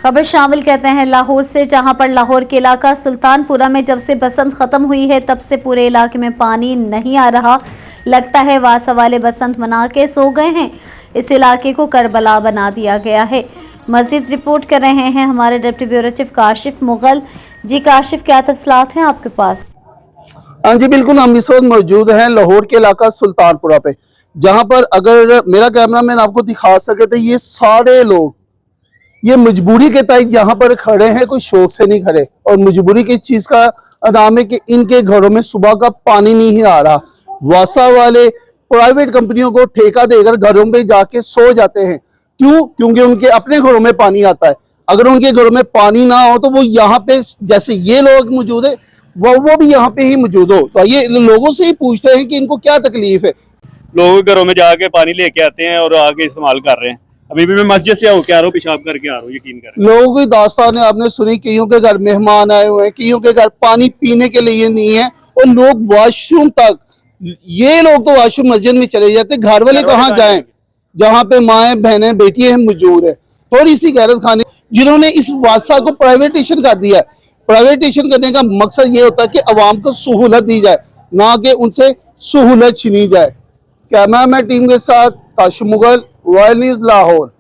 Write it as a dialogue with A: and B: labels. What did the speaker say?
A: खबर शामिल कहते हैं लाहौर से, जहां पर लाहौर के इलाका सुल्तानपुरा में जब से बसंत खत्म हुई है तब से पूरे इलाके में पानी नहीं आ रहा। लगता है वासा वाले बसंत मना के सो गए हैं। इस इलाके को करबला बना दिया गया है। मजीद रिपोर्ट कर रहे हैं हमारे deputy bureau chief Kashif Mughal. Ji Kashif, क्या तफसीलात हैं आपके पास?
B: हाँ जी बिल्कुल, हम इस वक्त मौजूद हैं लाहौर के इलाका सुल्तानपुरा पे, जहां पर अगर मेरा कैमरामैन आपको दिखा सके तो ये सारे लोग ये मजबूरी के तहत यहाँ पर खड़े हैं, कोई शौक से नहीं खड़े। और मजबूरी की चीज का नाम है कि इनके घरों में सुबह का पानी नहीं आ रहा। वासा वाले प्राइवेट कंपनियों को ठेका देकर घरों में जाके सो जाते हैं। क्यों? क्योंकि उनके अपने घरों में पानी आता है। अगर उनके घरों में पानी ना हो तो वो यहाँ पे जैसे ये लोग मौजूद है वो भी यहाँ पे ही मौजूद हो। तो ये लोगों से ही पूछते हैं कि इनको क्या तकलीफ है।
C: लोग घरों में जाके पानी लेके आते हैं और आके इस्तेमाल कर रहे हैं। अभी भी मैं मस्जिद से होके आ रहा हूँ, पेशाब करके आ रहा हूँ, यकीन करें।
B: लोगों की दास्तान आपने सुनी, कईयों के घर मेहमान आए हुए हैं, कईयों के घर पानी पीने के लिए नहीं है और लोग वॉशरूम तक, ये लोग तो वॉशरूम मस्जिद में चले जाते, घर वाले कहाँ जाएं जहाँ पे माएँ बहनें बेटियां मौजूद है। थोड़ी सी गैरत खाने जिन्होंने इस वासा को प्राइवेटेशन कर दिया है। प्राइवेटेशन करने का मकसद ये होता है कि अवाम को सहूलत दी जाए, ना कि उनसे सहूलत छीनी जाए। कैमरामैन टीम के साथ काशिफ मुगल, रॉयल न्यूज़ लाहौर।